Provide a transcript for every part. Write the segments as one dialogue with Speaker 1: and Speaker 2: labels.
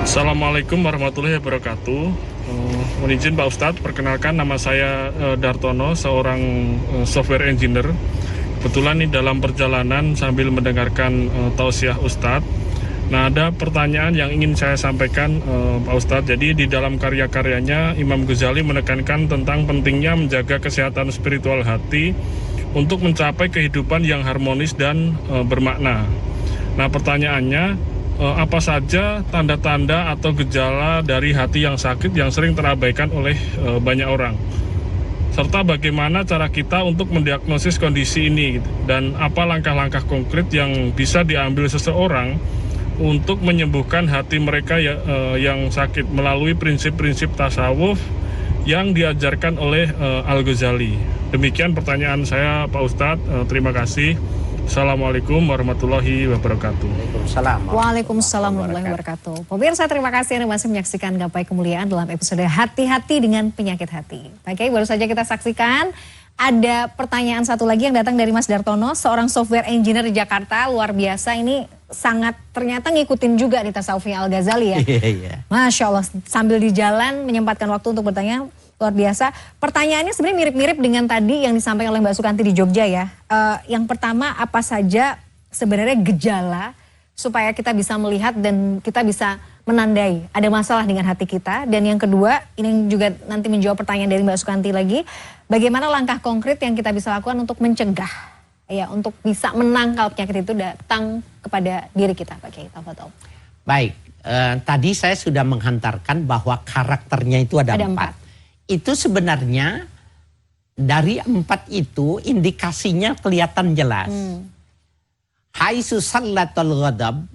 Speaker 1: Assalamualaikum warahmatullahi wabarakatuh. Mohon izin Pak Ustadz, perkenalkan nama saya Dartono, seorang software engineer. Kebetulan nih dalam perjalanan sambil mendengarkan tausiah Ustadz. Nah, ada pertanyaan yang ingin saya sampaikan Pak Ustadz. Jadi di dalam karya-karyanya Imam Ghazali menekankan tentang pentingnya menjaga kesehatan spiritual hati untuk mencapai kehidupan yang harmonis dan bermakna. Nah, pertanyaannya, apa saja tanda-tanda atau gejala dari hati yang sakit yang sering terabaikan oleh banyak orang, serta bagaimana cara kita untuk mendiagnosis kondisi ini gitu. Dan apa langkah-langkah konkret yang bisa diambil seseorang untuk menyembuhkan hati mereka yang sakit melalui prinsip-prinsip tasawuf yang diajarkan oleh Al-Ghazali. Demikian pertanyaan saya Pak Ustadz, terima kasih. Assalamualaikum warahmatullahi wabarakatuh.
Speaker 2: Waalaikumsalam warahmatullahi wabarakatuh. Pemirsa, terima kasih Anda masih menyaksikan Gapai Kemuliaan dalam episode Hati-Hati dengan Penyakit Hati. Oke, baru saja kita saksikan ada pertanyaan satu lagi yang datang dari Mas Dartono, seorang software engineer di Jakarta. Luar biasa, ini sangat ternyata ngikutin juga di tasawufnya Al-Ghazali ya. Masya Allah, sambil di jalan menyempatkan waktu untuk bertanya. Luar biasa. Pertanyaannya sebenarnya mirip-mirip dengan tadi yang disampaikan oleh Mbak Sukanti di Jogja ya. Yang pertama, apa saja sebenarnya gejala supaya kita bisa melihat dan kita bisa menandai ada masalah dengan hati kita. Dan yang kedua, ini juga nanti menjawab pertanyaan dari Mbak Sukanti lagi. Bagaimana langkah konkret yang kita bisa lakukan untuk mencegah, ya, untuk bisa menangkal penyakit itu datang kepada diri kita. Pak Kiai, tafadhol.
Speaker 3: Baik, tadi saya sudah menghantarkan bahwa karakternya itu ada empat. Itu sebenarnya dari empat itu indikasinya kelihatan jelas. Haitsu sallatul ghadab,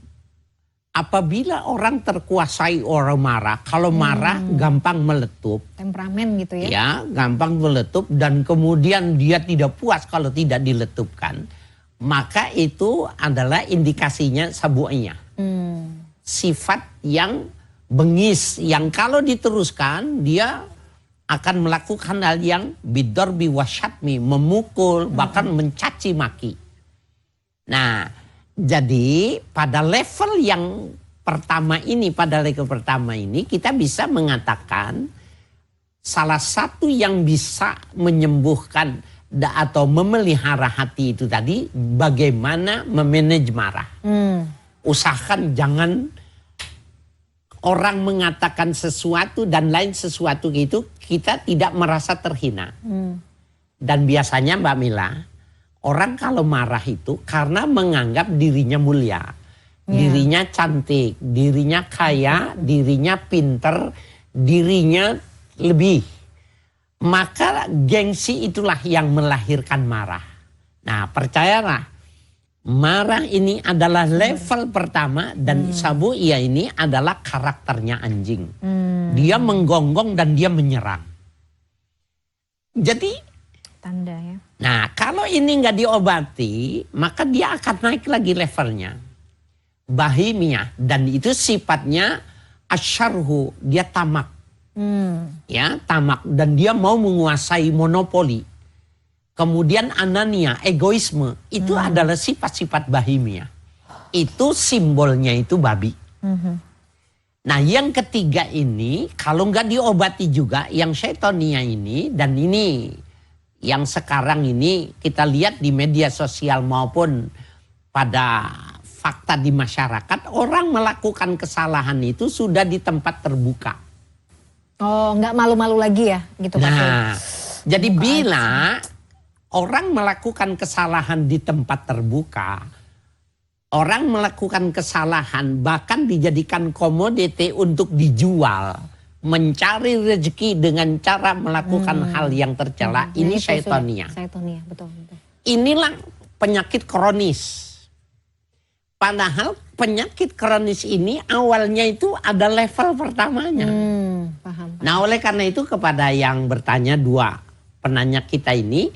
Speaker 3: apabila orang terkuasai orang marah, kalau marah gampang meletup.
Speaker 2: Temperamen gitu ya.
Speaker 3: Ya, gampang meletup dan kemudian dia tidak puas kalau tidak diletupkan. Maka itu adalah indikasinya sabu'iyah. Sifat yang bengis, yang kalau diteruskan dia akan melakukan hal yang bidorbi wasyatmi, memukul, bahkan mencaci maki. Nah, jadi pada level yang pertama ini, kita bisa mengatakan salah satu yang bisa menyembuhkan atau memelihara hati itu tadi, bagaimana memanage marah. Usahakan jangan orang mengatakan sesuatu dan lain sesuatu gitu, kita tidak merasa terhina. Dan biasanya Mbak Mila, orang kalau marah itu karena menganggap dirinya mulia. Dirinya cantik, dirinya kaya, dirinya pinter, dirinya lebih. Maka gengsi itulah yang melahirkan marah. Nah, percayalah, marah ini adalah level pertama dan sabu'iyah ini adalah karakternya anjing. Dia menggonggong dan dia menyerang. Jadi
Speaker 2: tanda ya.
Speaker 3: Nah, kalau ini nggak diobati, maka dia akan naik lagi levelnya. Bahimiyah, dan itu sifatnya asyarhu, dia tamak. Ya, tamak, dan dia mau menguasai monopoli. Kemudian anania, egoisme, itu adalah sifat-sifat bahimiyah. Itu simbolnya itu babi. Nah, yang ketiga ini, kalau nggak diobati juga, yang syaitonia ini, dan ini yang sekarang ini kita lihat di media sosial maupun pada fakta di masyarakat, orang melakukan kesalahan itu sudah di tempat terbuka.
Speaker 2: Oh, nggak malu-malu lagi ya, gitu Pak.
Speaker 3: Nah, jadi bila orang melakukan kesalahan di tempat terbuka, orang melakukan kesalahan bahkan dijadikan komoditi untuk dijual, mencari rezeki dengan cara melakukan hal yang tercela, ini syaitonia.
Speaker 2: Syaitonia, betul, betul.
Speaker 3: Inilah penyakit kronis. Padahal penyakit kronis ini awalnya itu ada level pertamanya.
Speaker 2: Paham.
Speaker 3: Nah, oleh karena itu kepada yang bertanya dua penanya kita ini,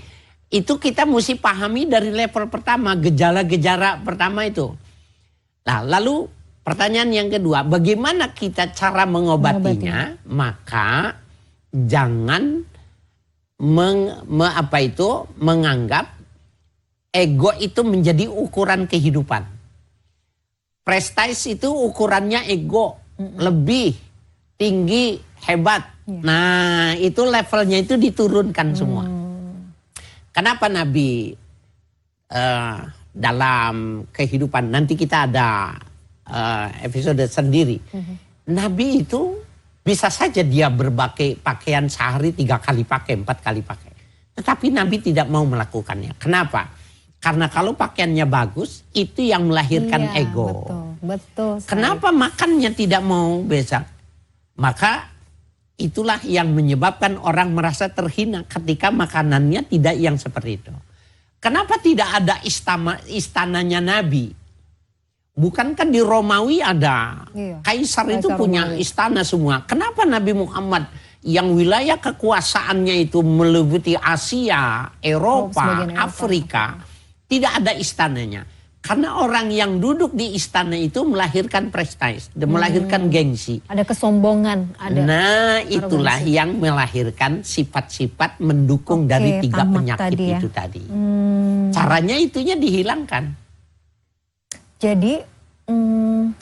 Speaker 3: itu kita mesti pahami dari level pertama, gejala-gejala pertama itu. Nah, lalu pertanyaan yang kedua, bagaimana kita cara mengobatinya? Maka jangan menganggap ego itu menjadi ukuran kehidupan. Prestis itu ukurannya ego. lebih tinggi, hebat. Nah, itu levelnya itu diturunkan semua. Kenapa Nabi dalam kehidupan, nanti kita ada episode sendiri. Nabi itu bisa saja dia berbagai pakaian sehari 3 kali pakai, 4 kali pakai. Tetapi Nabi tidak mau melakukannya. Kenapa? Karena kalau pakaiannya bagus, itu yang melahirkan ego.
Speaker 2: Betul.
Speaker 3: Kenapa makannya tidak mau besar? Maka itulah yang menyebabkan orang merasa terhina ketika makanannya tidak yang seperti itu. Kenapa tidak ada istananya Nabi? Bukankah di Romawi ada? Kaisar itu punya istana semua. Kenapa Nabi Muhammad yang wilayah kekuasaannya itu meliputi Asia, Eropa, Afrika, tidak ada istananya? Karena orang yang duduk di istana itu melahirkan prestise, melahirkan gengsi.
Speaker 2: Ada kesombongan.
Speaker 3: Nah, itulah yang melahirkan sifat-sifat mendukung dari 3 penyakit itu tadi. Caranya itunya dihilangkan.
Speaker 2: Jadi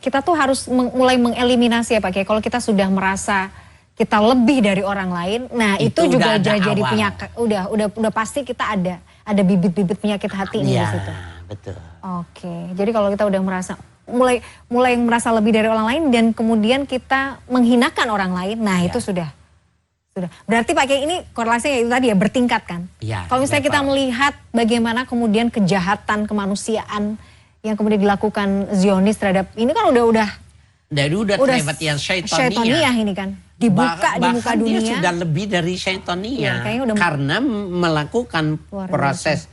Speaker 2: kita tuh harus mulai mengeliminasi ya Pak Kiai. Kalau kita sudah merasa kita lebih dari orang lain, nah itu juga jadi penyakit. Udah pasti kita ada bibit-bibit penyakit hati ini di situ.
Speaker 3: Betul.
Speaker 2: Oke, jadi kalau kita udah merasa mulai merasa lebih dari orang lain dan kemudian kita menghinakan orang lain, nah itu sudah. Berarti Pak Kiai ini korelasinya itu tadi ya bertingkat kan? Kalau misalnya kita melihat bagaimana kemudian kejahatan kemanusiaan yang kemudian dilakukan Zionis terhadap ini kan udah
Speaker 3: terlibat yang
Speaker 2: syaitoniah ini kan dibuka di muka dunia.
Speaker 3: Dia sudah lebih dari syaitoniah karena melakukan proses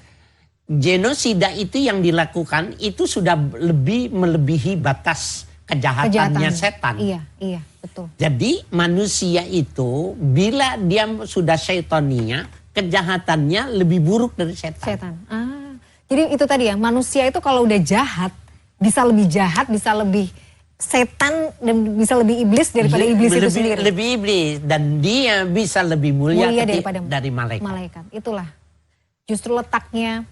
Speaker 3: genosida itu yang dilakukan itu sudah melebihi batas kejahatannya setan.
Speaker 2: Iya, betul.
Speaker 3: Jadi manusia itu bila dia sudah syaitoniah, kejahatannya lebih buruk dari setan.
Speaker 2: Jadi itu tadi ya, manusia itu kalau udah jahat, bisa lebih setan dan bisa lebih iblis daripada iblis itu sendiri.
Speaker 3: Lebih iblis dan dia bisa lebih mulia dari
Speaker 2: malaikat. Itulah justru letaknya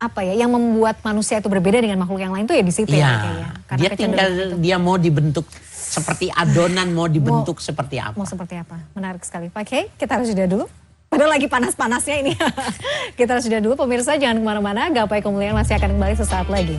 Speaker 2: apa ya yang membuat manusia itu berbeda dengan makhluk yang lain tuh ya di situ ya.
Speaker 3: Karena dia tinggal dia mau dibentuk seperti adonan, mau dibentuk seperti apa.
Speaker 2: Mau seperti apa. Menarik sekali. Pak Kiai, kita harus jeda dulu. Padahal lagi panas-panasnya ini. Kita harus jeda dulu. Pemirsa jangan kemana-mana. Gapai Kemuliaan masih akan kembali sesaat lagi.